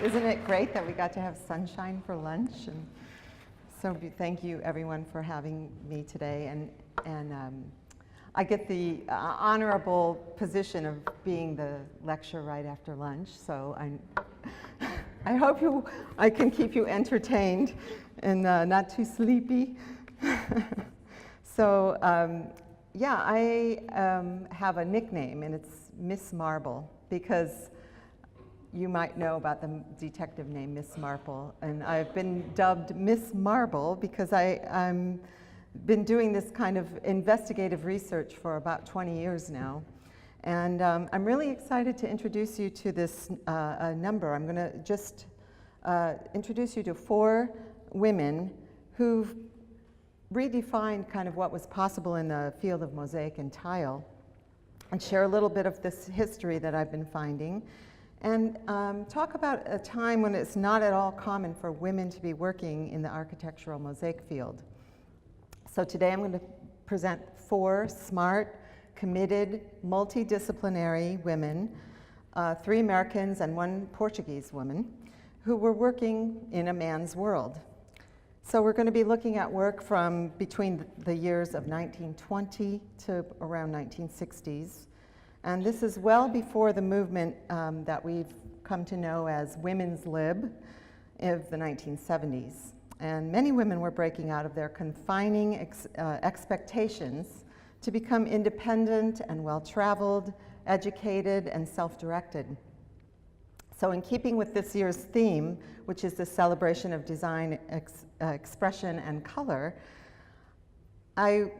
Isn't it great that we got to have sunshine for lunch? And so thank you everyone for having me today. And I get the honorable position of being the lecturer right after lunch. So I hope I can keep you entertained and not too sleepy. So yeah, I have a nickname, and it's Miss Marble, because you might know about the detective named Miss Marple, and I've been dubbed Miss Marble because I'm been doing this kind of investigative research for about 20 years now. And I'm really excited to introduce you to this number. I'm going to just introduce you to 4 women who've redefined kind of what was possible in the field of mosaic and tile, and share a little bit of this history that I've been finding, and talk about a time when it's not at all common for women to be working in the architectural mosaic field. So today I'm going to present 4 smart, committed, multidisciplinary women, 3 Americans and 1 Portuguese woman, who were working in a man's world. So we're going to be looking at work from between the years of 1920 to around 1960s. And this is well before the movement that we've come to know as women's lib of the 1970s. And many women were breaking out of their confining expectations to become independent and well-traveled, educated, and self-directed. So in keeping with this year's theme, which is the celebration of design, expression, and color, I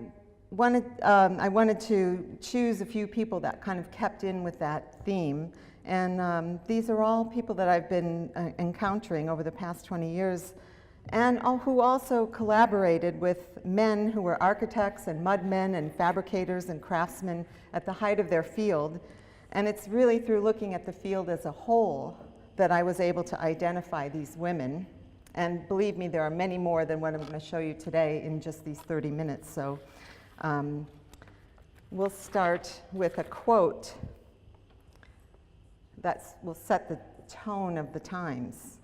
wanted to choose a few people that kind of kept in with that theme. And these are all people that I've been encountering over the past 20 years, and who also collaborated with men who were architects and mudmen and fabricators and craftsmen at the height of their field. And it's really through looking at the field as a whole that I was able to identify these women. And believe me, there are many more than what I'm going to show you today in just these 30 minutes. So we'll start with a quote that will set the tone of the times.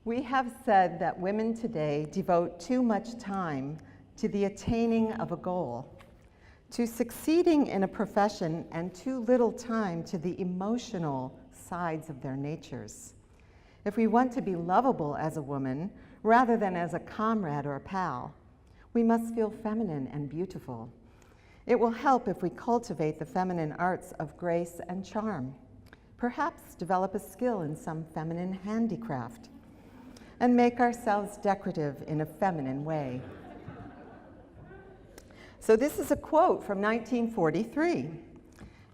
We have said that women today devote too much time to the attaining of a goal, to succeeding in a profession, and too little time to the emotional sides of their natures. If we want to be lovable as a woman, rather than as a comrade or a pal, we must feel feminine and beautiful. It will help if we cultivate the feminine arts of grace and charm, perhaps develop a skill in some feminine handicraft, and make ourselves decorative in a feminine way. So this is a quote from 1943,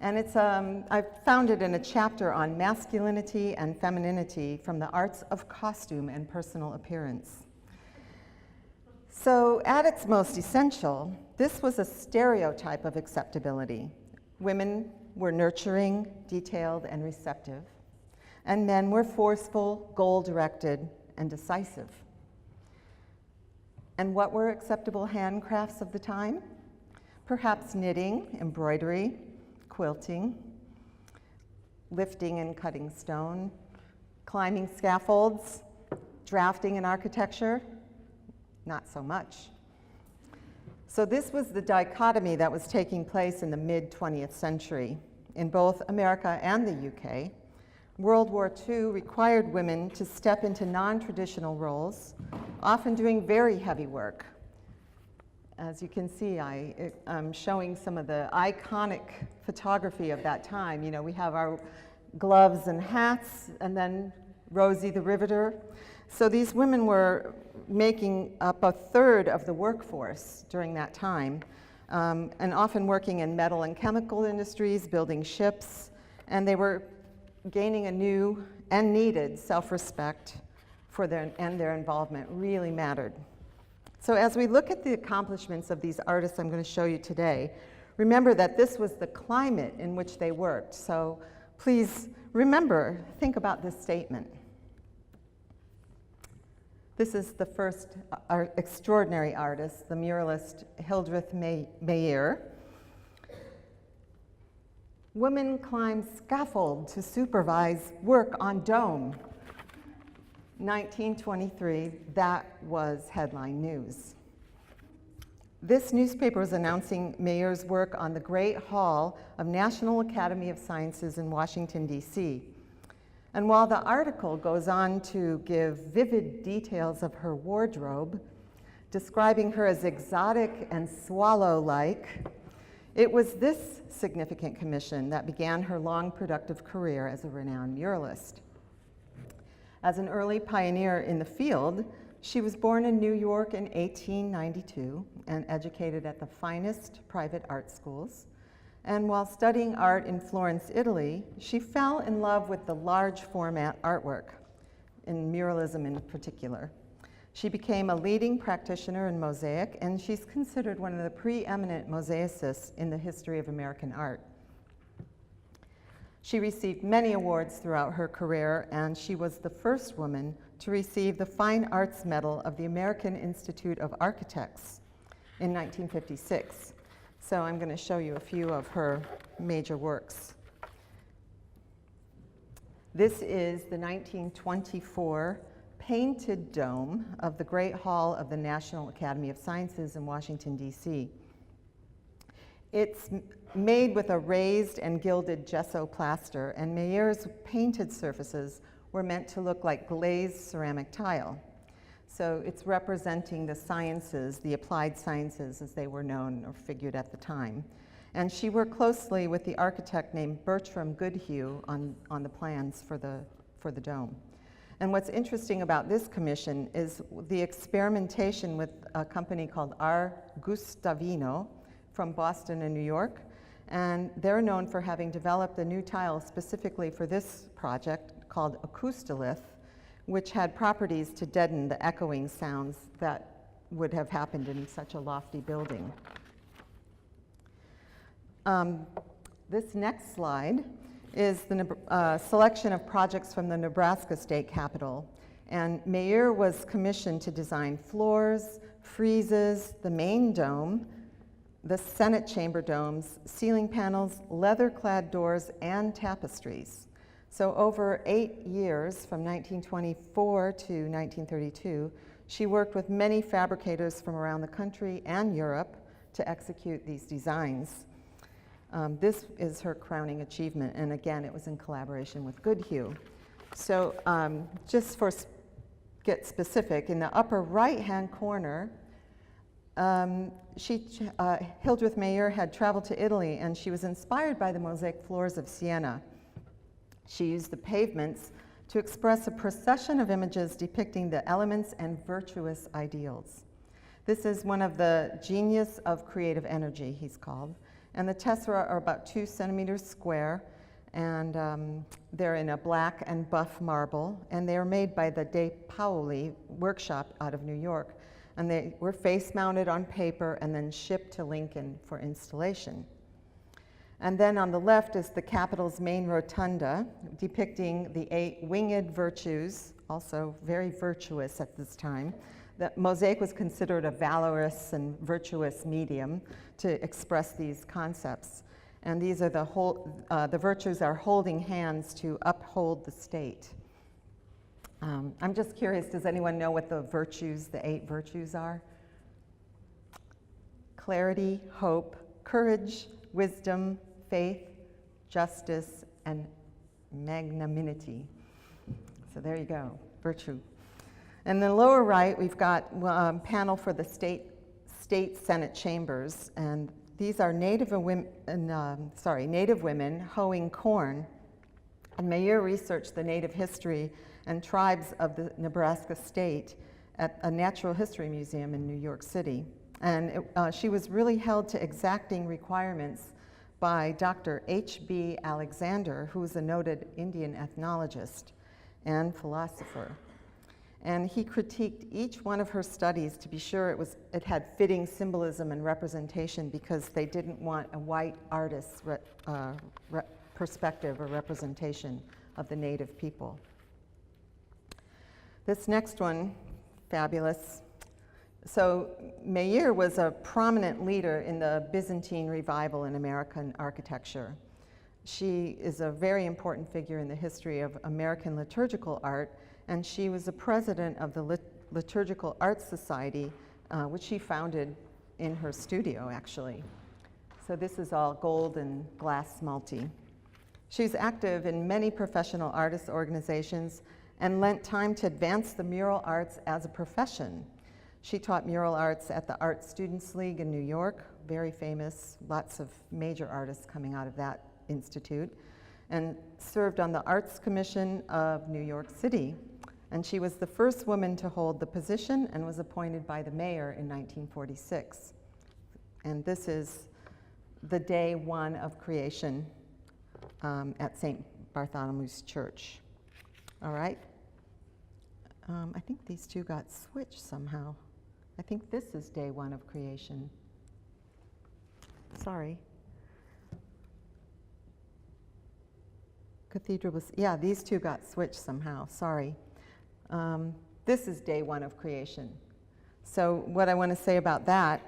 and it's I found it in a chapter on masculinity and femininity from the arts of costume and personal appearance. So at its most essential, this was a stereotype of acceptability. Women were nurturing, detailed, and receptive, and men were forceful, goal-directed, and decisive. And what were acceptable handcrafts of the time? Perhaps knitting, embroidery, quilting, lifting and cutting stone, climbing scaffolds, drafting and architecture, not so much. So this was the dichotomy that was taking place in the mid-20th century in both America and the UK. World War II required women to step into non-traditional roles, often doing very heavy work. As you can see, I'm showing some of the iconic photography of that time. You know, we have our gloves and hats, and then Rosie the Riveter. So these women were making up a third of the workforce during that time, and often working in metal and chemical industries, building ships, and they were gaining a new and needed self-respect for their involvement really mattered. So as we look at the accomplishments of these artists I'm going to show you today, remember that this was the climate in which they worked. So please remember, think about this statement. This is the first extraordinary artist, the muralist Hildreth Mayer. Woman climbs scaffold to supervise work on dome. 1923, that was headline news. This newspaper was announcing Mayer's work on the Great Hall of National Academy of Sciences in Washington, D.C. And while the article goes on to give vivid details of her wardrobe, describing her as exotic and swallow-like, it was this significant commission that began her long productive career as a renowned muralist. As an early pioneer in the field, she was born in New York in 1892 and educated at the finest private art schools. And while studying art in Florence, Italy, she fell in love with the large format artwork, in muralism in particular. She became a leading practitioner in Mosaic, and she's considered one of the preeminent mosaicists in the history of American art. She received many awards throughout her career, and she was the first woman to receive the Fine Arts Medal of the American Institute of Architects in 1956. So I'm going to show you a few of her major works. This is the 1924 painted dome of the Great Hall of the National Academy of Sciences in Washington, D.C. It's made with a raised and gilded gesso plaster, and Mayer's painted surfaces were meant to look like glazed ceramic tile. So it's representing the sciences, the applied sciences as they were known or figured at the time. And she worked closely with the architect named Bertram Goodhue on the plans for the dome. And what's interesting about this commission is the experimentation with a company called R. Gustavino from Boston and New York. And they're known for having developed a new tile specifically for this project called Acoustolith, which had properties to deaden the echoing sounds that would have happened in such a lofty building. This next slide is the selection of projects from the Nebraska State Capitol. And Mayer was commissioned to design floors, friezes, the main dome, the Senate chamber domes, ceiling panels, leather-clad doors, and tapestries. So over 8 years, from 1924 to 1932, she worked with many fabricators from around the country and Europe to execute these designs. This is her crowning achievement, and again, it was in collaboration with Goodhue. So just get specific, in the upper right-hand corner, Hildreth Mayer had traveled to Italy, and she was inspired by the mosaic floors of Siena. She used the pavements to express a procession of images depicting the elements and virtuous ideals. This is one of the genius of creative energy, he's called. And the tessera are about 2 centimeters square, and they're in a black and buff marble, and they are made by the De Paoli workshop out of New York. And they were face-mounted on paper and then shipped to Lincoln for installation. And then on the left is the Capitol's main rotunda, depicting the 8 winged virtues, also very virtuous at this time. The mosaic was considered a valorous and virtuous medium to express these concepts. And these are the virtues are holding hands to uphold the state. I'm just curious, does anyone know what the 8 virtues are? Clarity, hope, courage, wisdom, faith, justice, and magnanimity. So there you go, virtue. And in the lower right, we've got a panel for the state Senate chambers, and these are native women hoeing corn. And Mayer researched the native history and tribes of the Nebraska state at a natural history museum in New York City. And she was really held to exacting requirements by Dr. H.B. Alexander, who was a noted Indian ethnologist and philosopher. And he critiqued each one of her studies to be sure it had fitting symbolism and representation, because they didn't want a white artist's perspective or representation of the native people. This next one, fabulous. So Mayer was a prominent leader in the Byzantine revival in American architecture. She is a very important figure in the history of American liturgical art, and she was the president of the Liturgical Arts Society, which she founded in her studio, actually. So this is all gold and glass multi. She's active in many professional artist organizations and lent time to advance the mural arts as a profession. She taught mural arts at the Art Students League in New York, very famous, lots of major artists coming out of that institute, and served on the Arts Commission of New York City. And she was the first woman to hold the position and was appointed by the mayor in 1946. And this is the day one of creation at St. Bartholomew's Church. All right. I think these two got switched somehow. I think this is day one of creation. Sorry. Cathedral was, yeah, these two got switched somehow, sorry. This is day one of creation. So what I want to say about that,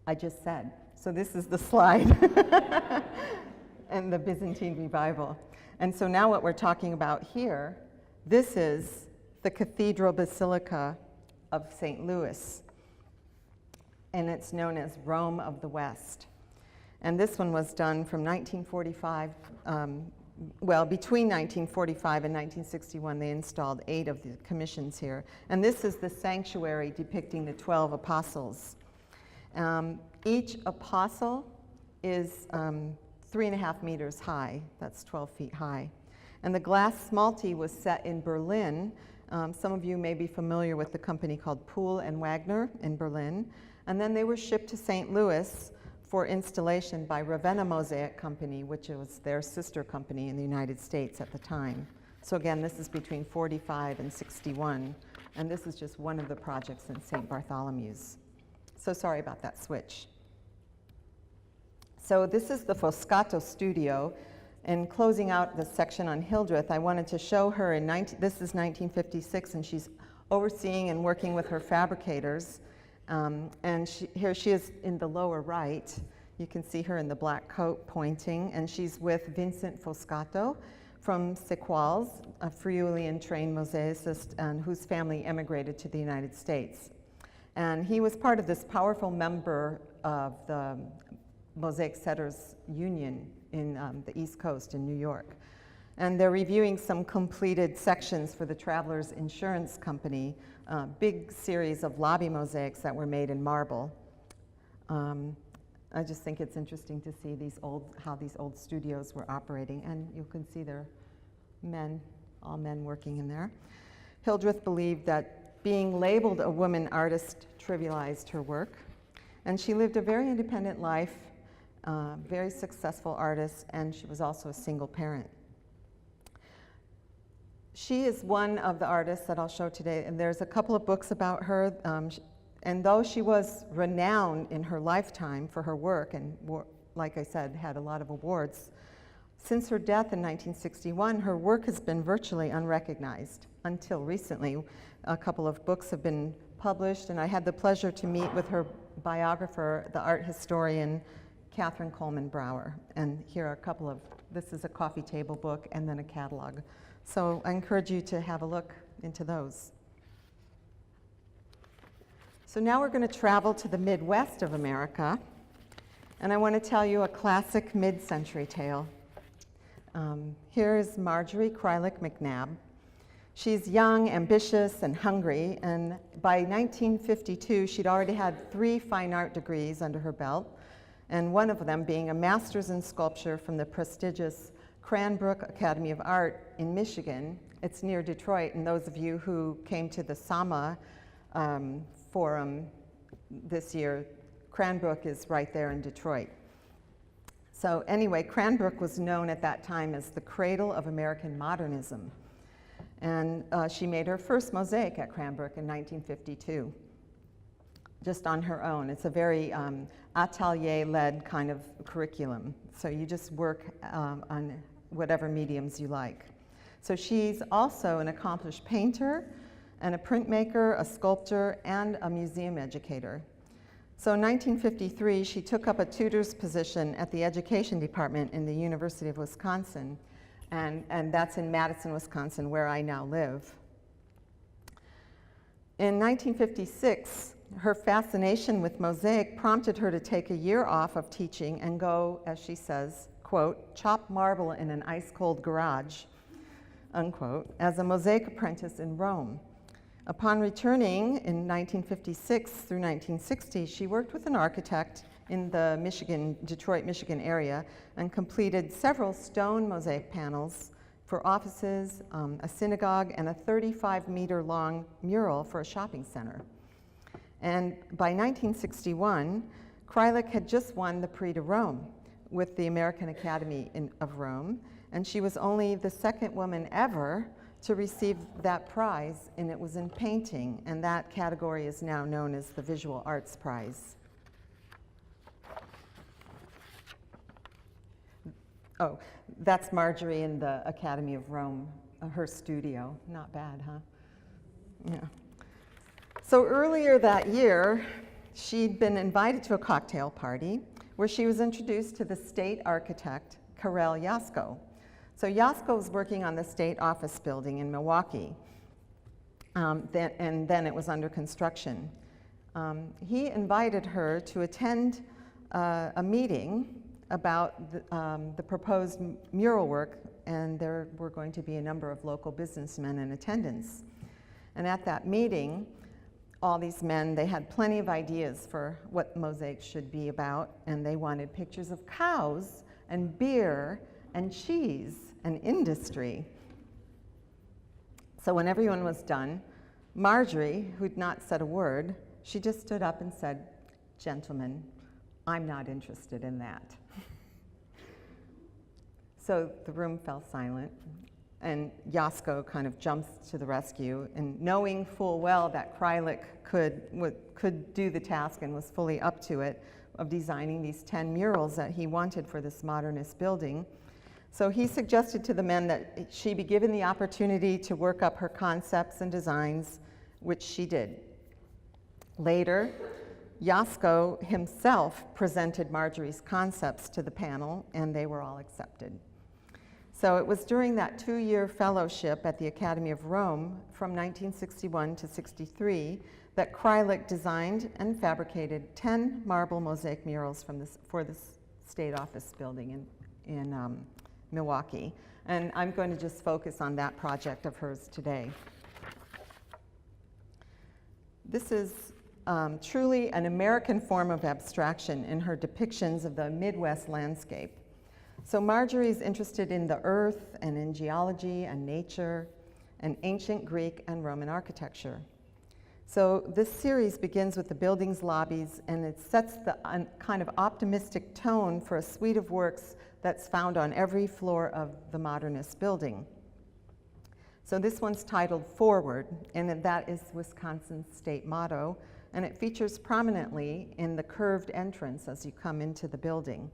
I just said. So this is the slide and the Byzantine revival. And so now what we're talking about here, this is the Cathedral Basilica of St. Louis, and it's known as Rome of the West. And this one was done from 1945, well, between 1945 and 1961, they installed 8 of the commissions here. And this is the sanctuary depicting the 12 apostles. Each apostle is 3.5 meters high. That's 12 feet high. And the glass multi was set in Berlin. Some of you may be familiar with the company called Poole and Wagner in Berlin. And then they were shipped to St. Louis for installation by Ravenna Mosaic Company, which was their sister company in the United States at the time. So again, this is between 45 and 61. And this is just one of the projects in St. Bartholomew's. So sorry about that switch. So this is the Foscato studio. And closing out the section on Hildreth, I wanted to show her this is 1956, and she's overseeing and working with her fabricators. And here she is in the lower right. You can see her in the black coat pointing, and she's with Vincent Foscato from Sequols, a Friulian-trained mosaicist and whose family emigrated to the United States. And he was part of this powerful member of the Mosaic Setters Union in the East Coast in New York. And they're reviewing some completed sections for the Travelers Insurance Company, big series of lobby mosaics that were made in marble. I just think it's interesting to see how these old studios were operating, and you can see they're all men working in there. Hildreth believed that being labeled a woman artist trivialized her work, and she lived a very independent life, very successful artist, and she was also a single parent. She is one of the artists that I'll show today, and there's a couple of books about her. And though she was renowned in her lifetime for her work, and like I said, had a lot of awards, since her death in 1961, her work has been virtually unrecognized until recently. A couple of books have been published, and I had the pleasure to meet with her biographer, the art historian, Catherine Coleman Brower. And here are a couple of, this is a coffee table book and then a catalog. So I encourage you to have a look into those. So now we're going to travel to the Midwest of America, and I want to tell you a classic mid-century tale. Here is Marjorie Krylik McNabb. She's young, ambitious, and hungry, and by 1952, she'd already had 3 fine art degrees under her belt, and one of them being a master's in sculpture from the prestigious Cranbrook Academy of Art in Michigan. It's near Detroit, and those of you who came to the SAMA forum this year, Cranbrook is right there in Detroit. So anyway, Cranbrook was known at that time as the cradle of American modernism. And she made her first mosaic at Cranbrook in 1952, just on her own. It's a very atelier-led kind of curriculum. So you just work on whatever mediums you like. So she's also an accomplished painter and a printmaker, a sculptor, and a museum educator. So in 1953, she took up a tutor's position at the education department in the University of Wisconsin, and that's in Madison, Wisconsin, where I now live. In 1956, her fascination with mosaic prompted her to take a year off of teaching and go, as she says, quote, chop marble in an ice-cold garage, unquote, as a mosaic apprentice in Rome. Upon returning in 1956 through 1960, she worked with an architect in the Detroit, Michigan area and completed several stone mosaic panels for offices, a synagogue, and a 35-meter-long mural for a shopping center. And by 1961, Krylik had just won the Prix de Rome with the American Academy of Rome, and she was only the second woman ever to receive that prize, and it was in painting, and that category is now known as the Visual Arts Prize. Oh, that's Marjorie in the Academy of Rome, her studio. Not bad, huh? Yeah. So earlier that year, she'd been invited to a cocktail party where she was introduced to the state architect, Karel Jasko. So Jasko was working on the state office building in Milwaukee, and then it was under construction. He invited her to attend a meeting about the proposed mural work, and there were going to be a number of local businessmen in attendance. And at that meeting, all these men, they had plenty of ideas for what mosaics should be about, and they wanted pictures of cows and beer and cheese and industry. So when everyone was done, Marjorie, who'd not said a word, she just stood up and said, "Gentlemen, I'm not interested in that." So the room fell silent, and Jasko kind of jumps to the rescue, and knowing full well that Krylik could do the task and was fully up to it of designing these 10 murals that he wanted for this modernist building. So he suggested to the men that she be given the opportunity to work up her concepts and designs, which she did. Later, Jasko himself presented Marjorie's concepts to the panel, and they were all accepted. So it was during that 2-year fellowship at the Academy of Rome from 1961 to 63 that Krylik designed and fabricated 10 marble mosaic murals for this state office building in Milwaukee. And I'm going to just focus on that project of hers today. This is truly an American form of abstraction in her depictions of the Midwest landscape. So Marjorie's interested in the earth and in geology and nature and ancient Greek and Roman architecture. So this series begins with the building's lobbies, and it sets the kind of optimistic tone for a suite of works that's found on every floor of the modernist building. So this one's titled Forward, and that is Wisconsin's state motto, and it features prominently in the curved entrance as you come into the building.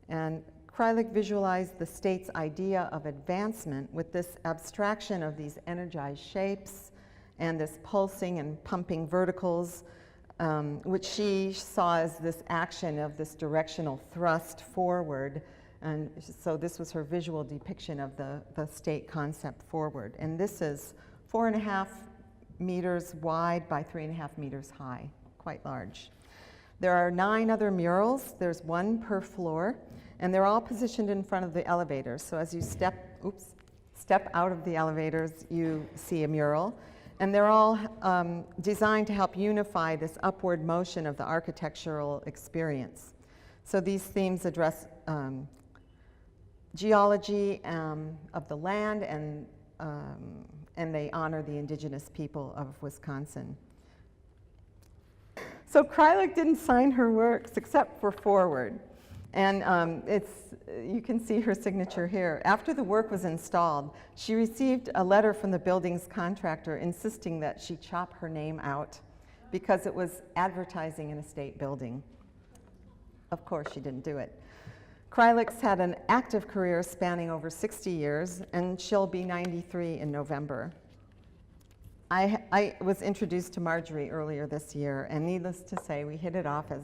And Krylik visualized the state's idea of advancement with this abstraction of these energized shapes and this pulsing and pumping verticals, which she saw as this action of this directional thrust forward. And so this was her visual depiction of the state concept forward. And this is 4.5 meters wide by 3.5 meters high, quite large. There are 9 other murals. There's 1 per floor, and they're all positioned in front of the elevators. So as you step out of the elevators, you see a mural. And they're all designed to help unify this upward motion of the architectural experience. So these themes address geology of the land, and they honor the indigenous people of Wisconsin. So Krylik didn't sign her works except for Forward. And you can see her signature here. After the work was installed, she received a letter from the building's contractor insisting that she chop her name out because it was advertising in a state building. Of course, she didn't do it. Krylik's had an active career spanning over 60 years, and she'll be 93 in November. I was introduced to Marjorie earlier this year, and needless to say, we hit it off as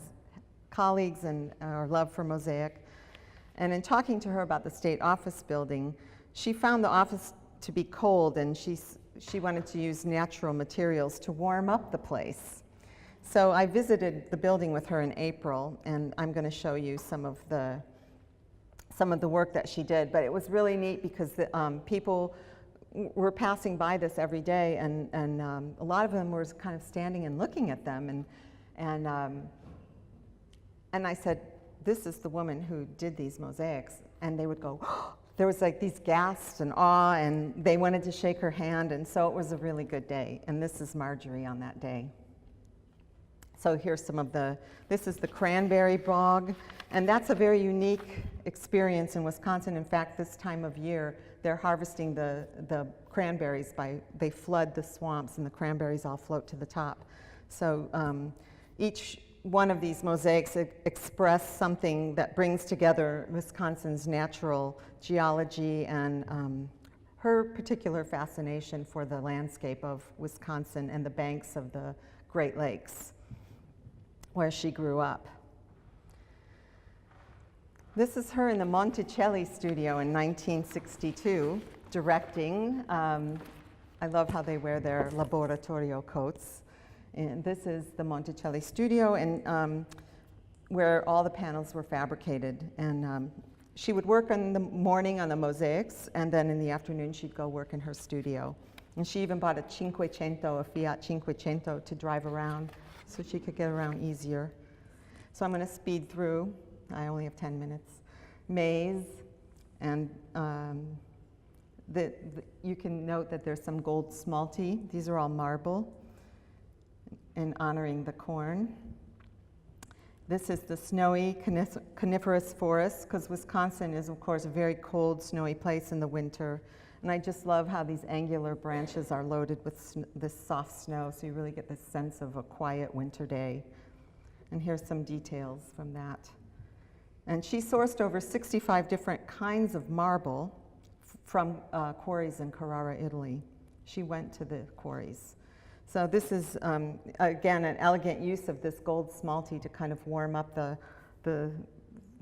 colleagues and our love for Mosaic. And in talking to her about the state office building, she found the office to be cold, and she wanted to use natural materials to warm up the place. So I visited the building with her in April, and I'm going to show you some of the work that she did. But it was really neat because the, people were passing by this every day, and a lot of them were kind of standing and looking at them, and I said, "This is the woman who did these mosaics," and they would go, "Oh!" There was like these gasps and awe, and they wanted to shake her hand, and so it was a really good day. And this is Marjorie on that day. So here's some of this is the cranberry bog, and that's a very unique experience in Wisconsin. In fact, this time of year, they're harvesting the cranberries they flood the swamps, and the cranberries all float to the top. So each one of these mosaics express something that brings together Wisconsin's natural geology and her particular fascination for the landscape of Wisconsin and the banks of the Great Lakes, where she grew up. This is her in the Monticelli studio in 1962, directing. I love how they wear their laboratorio coats. And this is the Monticelli studio, and where all the panels were fabricated. And she would work in the morning on the mosaics, and then in the afternoon she'd go work in her studio. And she even bought a Fiat 500 to drive around so she could get around easier. So I'm going to speed through. I only have 10 minutes. Maze, and you can note that there's some gold smalty. These are all marble, in honoring the corn. This is the snowy coniferous forest, because Wisconsin is, of course, a very cold, snowy place in the winter. And I just love how these angular branches are loaded with this soft snow, so you really get this sense of a quiet winter day. And here's some details from that. And she sourced over 65 different kinds of marble from quarries in Carrara, Italy. She went to the quarries. So this is, again, an elegant use of this gold smalty to kind of warm up the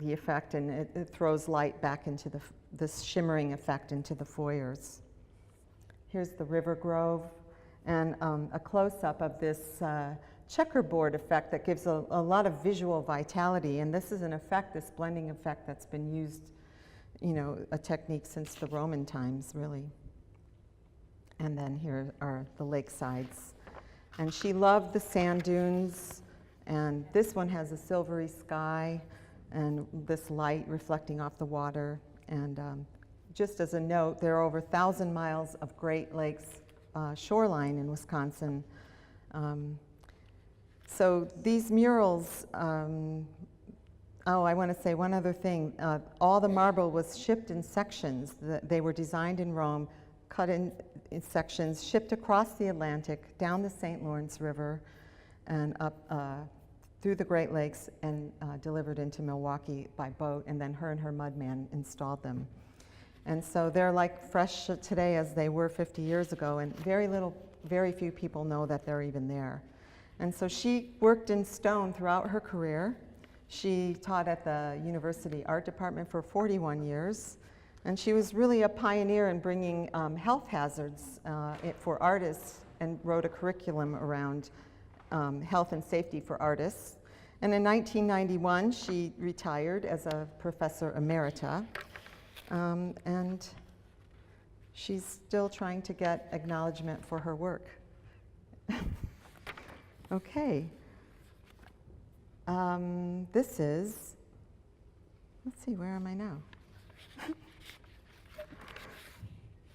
effect, and it throws light back into this shimmering effect into the foyers. Here's the river grove, and a close-up of this checkerboard effect that gives a lot of visual vitality. And this is an effect, this blending effect, that's been used, a technique since the Roman times, really. And then here are the lake sides. And she loved the sand dunes, and this one has a silvery sky and this light reflecting off the water. And just as a note, there are over 1,000 miles of Great Lakes shoreline in Wisconsin. So these murals, oh, I want to say one other thing. All the marble was shipped in sections. They were designed in Rome, cut in sections, shipped across the Atlantic, down the St. Lawrence River, and up through the Great Lakes, and delivered into Milwaukee by boat, and then her and her mudman installed them. And so they're like fresh today as they were 50 years ago, and very few people know that they're even there. And so she worked in stone throughout her career. She taught at the University Art Department for 41 years. And she was really a pioneer in bringing health hazards for artists, and wrote a curriculum around health and safety for artists. And in 1991, she retired as a professor emerita. And she's still trying to get acknowledgement for her work. Okay. This is, let's see, where am I now?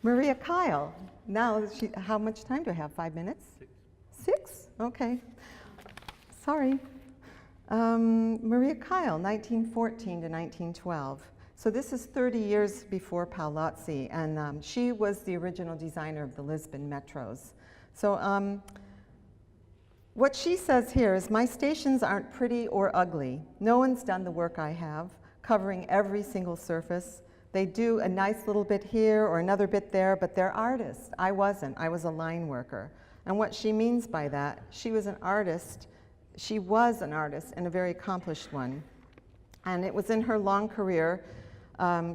Maria Kyle. Now, how much time do I have? 5 minutes? 6? Okay. Sorry. Maria Kyle, 1914 to 1912. So this is 30 years before Paolozzi, and she was the original designer of the Lisbon metros. So what she says here is, my stations aren't pretty or ugly. No one's done the work I have, covering every single surface. They do a nice little bit here or another bit there, but they're artists. I wasn't. I was a line worker. And what she means by that, she was an artist and a very accomplished one. And it was in her long career,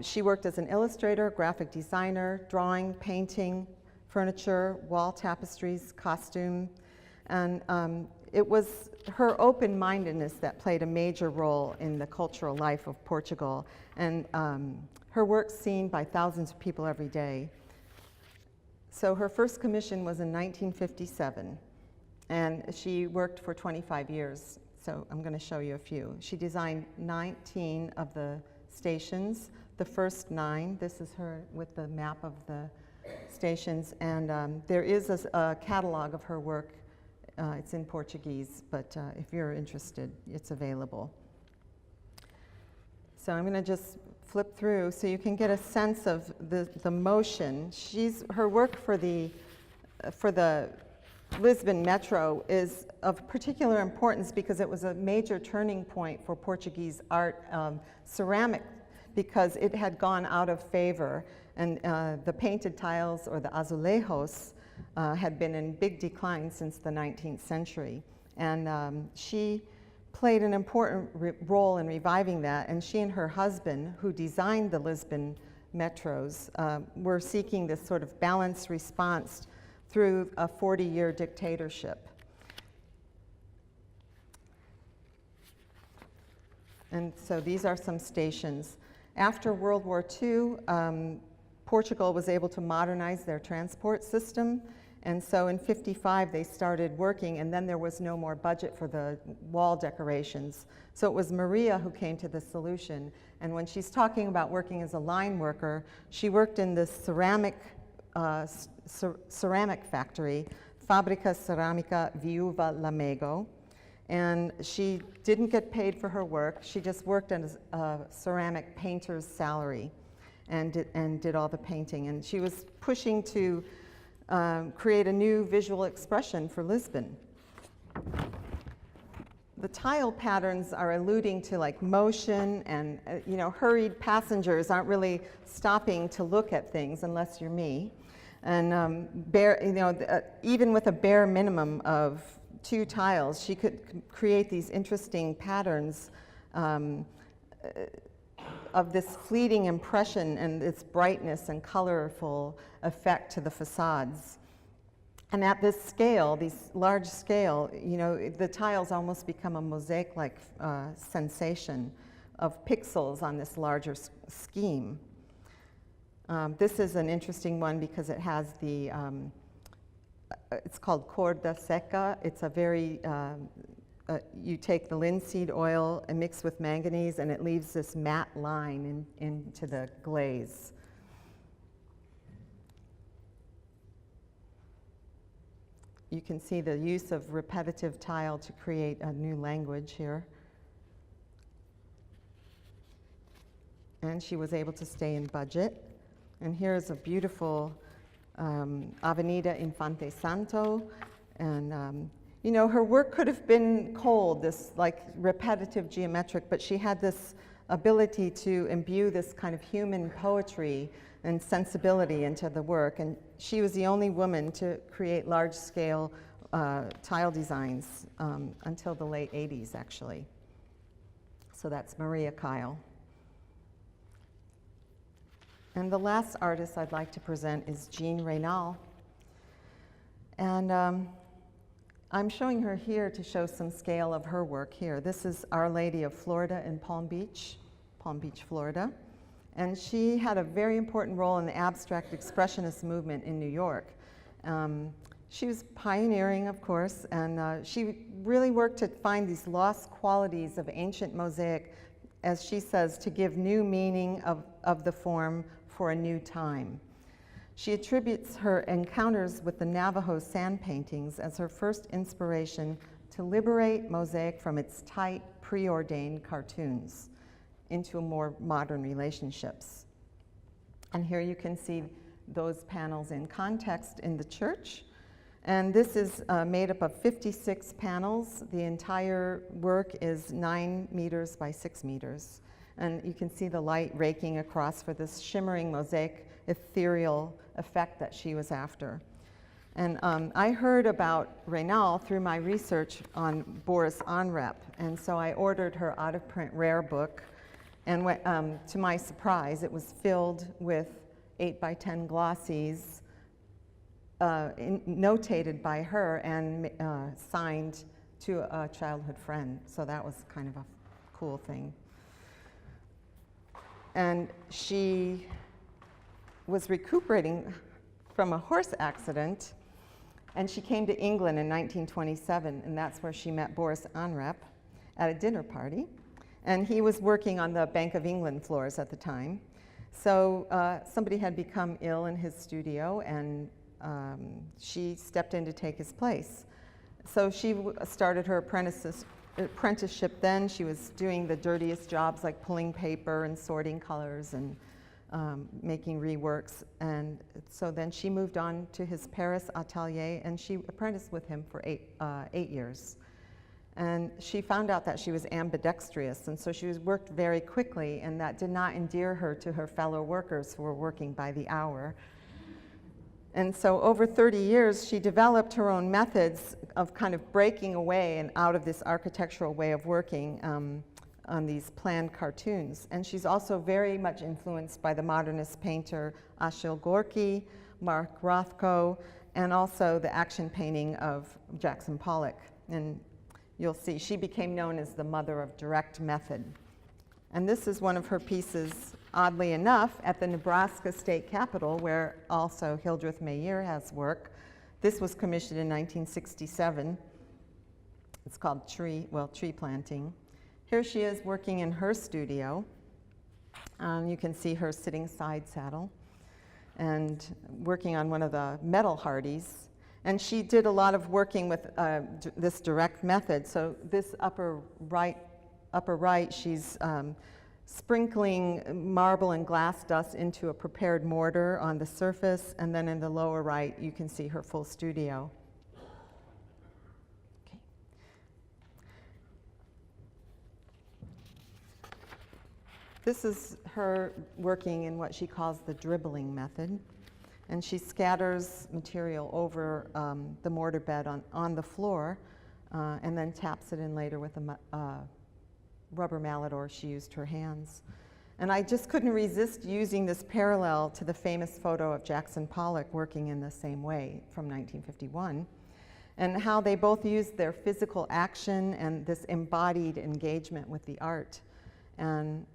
she worked as an illustrator, graphic designer, drawing, painting, furniture, wall tapestries, costume. And it was her open-mindedness that played a major role in the cultural life of Portugal. And her work's seen by thousands of people every day. So her first commission was in 1957. And she worked for 25 years. So I'm going to show you a few. She designed 19 of the stations. The first 9, this is her with the map of the stations. And there is a catalog of her work. It's in Portuguese, but if you're interested, it's available. So I'm going to just flip through so you can get a sense of the motion. Her work for the Lisbon Metro is of particular importance because it was a major turning point for Portuguese art, ceramic, because it had gone out of favor, and the painted tiles, or the azulejos, had been in big decline since the 19th century. And she played an important role in reviving that, and she and her husband, who designed the Lisbon metros, were seeking this sort of balanced response through a 40-year dictatorship. And so these are some stations. After World War II, Portugal was able to modernize their transport system, and so in '55 they started working, and then there was no more budget for the wall decorations. So it was Maria who came to the solution, and when she's talking about working as a line worker, she worked in the ceramic factory, Fábrica Cerâmica Viúva Lamego, and she didn't get paid for her work. She just worked as a ceramic painter's salary and did all the painting. And she was pushing to create a new visual expression for Lisbon. The tile patterns are alluding to like motion, and hurried passengers aren't really stopping to look at things unless you're me. And even with a bare minimum of 2 tiles, she could create these interesting patterns of this fleeting impression and its brightness and colorful effect to the facades. And at this scale, these large scale, the tiles almost become a mosaic-like sensation of pixels on this larger scheme. This is an interesting one because it has the, it's called corda seca. It's a very, you take the linseed oil and mix with manganese, and it leaves this matte line into the glaze. You can see the use of repetitive tile to create a new language here. And she was able to stay in budget. And here's a beautiful Avenida Infante Santo. And, her work could have been cold, this like repetitive geometric, but she had this ability to imbue this kind of human poetry and sensibility into the work. And she was the only woman to create large-scale tile designs until the late 80s, actually. So that's Maria Kyle. And the last artist I'd like to present is Jean Reynal. And I'm showing her here to show some scale of her work here. This is Our Lady of Florida in Palm Beach, Florida. And she had a very important role in the abstract expressionist movement in New York. She was pioneering, of course, and she really worked to find these lost qualities of ancient mosaic, as she says, to give new meaning of the form for a new time. She attributes her encounters with the Navajo sand paintings as her first inspiration to liberate mosaic from its tight, preordained cartoons into more modern relationships. And here you can see those panels in context in the church. And this is made up of 56 panels. The entire work is 9 meters by 6 meters. And you can see the light raking across for this shimmering mosaic ethereal effect that she was after. And I heard about Reynal through my research on Boris Onrep, and so I ordered her out-of-print rare book, and to my surprise, it was filled with 8x10 glossies, notated by her and signed to a childhood friend. So that was kind of a cool thing. And she was recuperating from a horse accident, and she came to England in 1927, and that's where she met Boris Onrep at a dinner party. And he was working on the Bank of England floors at the time. So somebody had become ill in his studio, and she stepped in to take his place. So she started her apprenticeship then. She was doing the dirtiest jobs like pulling paper and sorting colors and making reworks. And so then she moved on to his Paris atelier, and she apprenticed with him for 8 years. And she found out that she was ambidextrous, and so she worked very quickly, and that did not endear her to her fellow workers who were working by the hour. And so over 30 years, she developed her own methods of kind of breaking away and out of this architectural way of working on these planned cartoons. And she's also very much influenced by the modernist painter Achille Gorky, Mark Rothko, and also the action painting of Jackson Pollock. And you'll see she became known as the mother of direct method. And this is one of her pieces, oddly enough, at the Nebraska State Capitol, where also Hildreth Mayer has work. This was commissioned in 1967. It's called Tree Planting. Here she is working in her studio. You can see her sitting side saddle and working on one of the metal hardies. And she did a lot of working with this direct method. So this upper right, she's sprinkling marble and glass dust into a prepared mortar on the surface, and then in the lower right, you can see her full studio. Okay. This is her working in what she calls the dribbling method. And she scatters material over the mortar bed on the floor and then taps it in later with a rubber mallet, or she used her hands. And I just couldn't resist using this parallel to the famous photo of Jackson Pollock working in the same way from 1951, and how they both used their physical action and this embodied engagement with the art. And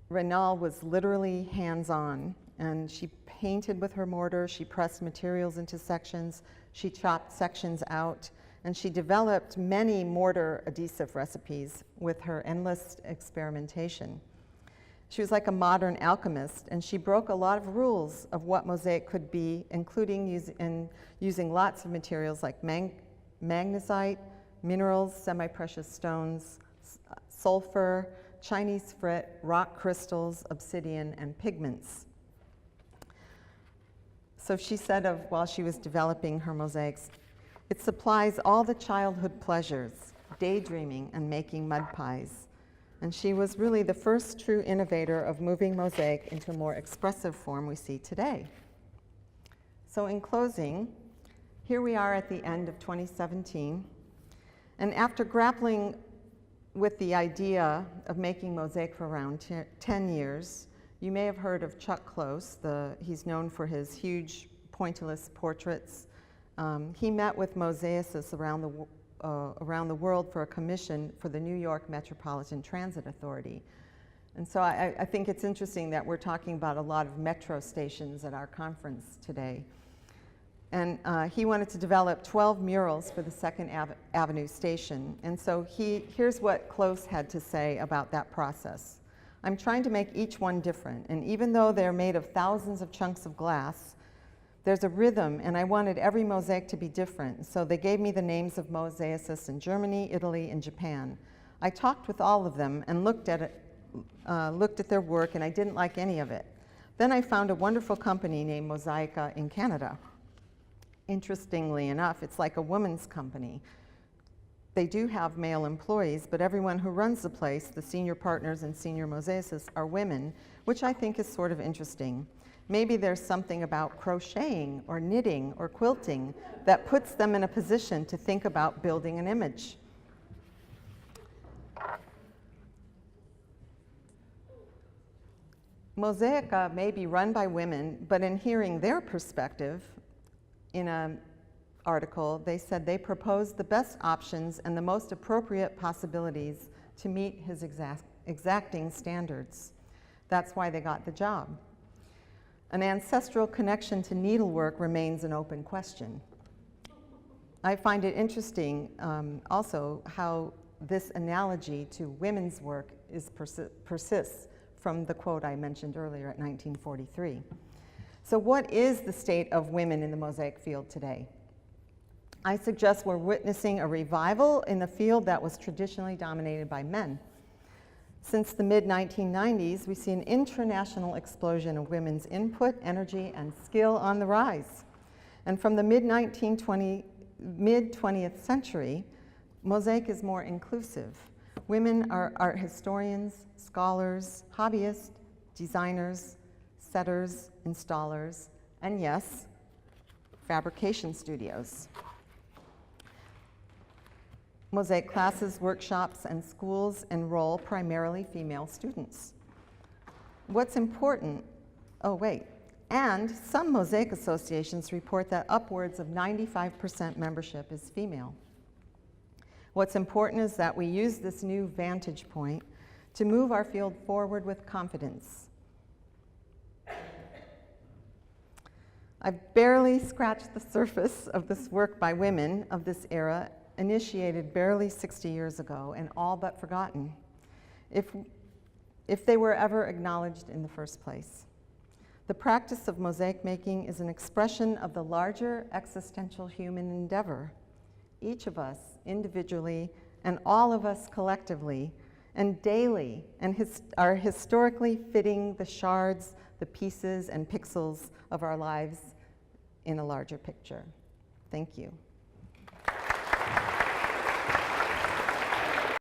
Reynal was literally hands-on. And she painted with her mortar, she pressed materials into sections, she chopped sections out, and she developed many mortar adhesive recipes with her endless experimentation. She was like a modern alchemist, and she broke a lot of rules of what mosaic could be, including using lots of materials like magnesite, minerals, semi-precious stones, sulfur, Chinese frit, rock crystals, obsidian, and pigments. So she said of while she was developing her mosaics, it supplies all the childhood pleasures, daydreaming and making mud pies. And she was really the first true innovator of moving mosaic into a more expressive form we see today. So in closing, here we are at the end of 2017. And after grappling with the idea of making mosaic for around 10 years, you may have heard of Chuck Close. He's known for his huge pointillist portraits. He met with mosaicists around the world for a commission for the New York Metropolitan Transit Authority. And so I think it's interesting that we're talking about a lot of metro stations at our conference today. And he wanted to develop 12 murals for the Second Avenue station. And so here's what Close had to say about that process. I'm trying to make each one different, and even though they're made of thousands of chunks of glass, there's a rhythm, and I wanted every mosaic to be different. So they gave me the names of mosaicists in Germany, Italy, and Japan. I talked with all of them and looked at their work, and I didn't like any of it. Then I found a wonderful company named Mosaic in Canada. Interestingly enough, it's like a woman's company. They do have male employees, but everyone who runs the place, the senior partners and senior mosaicists, are women, which I think is sort of interesting. Maybe there's something about crocheting or knitting or quilting that puts them in a position to think about building an image. Mosaic may be run by women, but in hearing their perspective in an article, they said they proposed the best options and the most appropriate possibilities to meet his exacting standards. That's why they got the job. An ancestral connection to needlework remains an open question. I find it interesting also how this analogy to women's work persists from the quote I mentioned earlier at 1943. So what is the state of women in the mosaic field today? I suggest we're witnessing a revival in the field that was traditionally dominated by men. Since the mid-1990s, we see an international explosion of women's input, energy, and skill on the rise. And from the mid-20th century, mosaic is more inclusive. Women are art historians, scholars, hobbyists, designers, setters, installers, and yes, fabrication studios. Mosaic classes, workshops, and schools enroll primarily female students. What's important, and some mosaic associations report that upwards of 95% membership is female. What's important is that we use this new vantage point to move our field forward with confidence. I've barely scratched the surface of this work by women of this era, initiated barely 60 years ago and all but forgotten, if they were ever acknowledged in the first place. The practice of mosaic making is an expression of the larger existential human endeavor. Each of us individually and all of us collectively and daily are historically fitting the shards, the pieces and pixels of our lives in a larger picture. Thank you.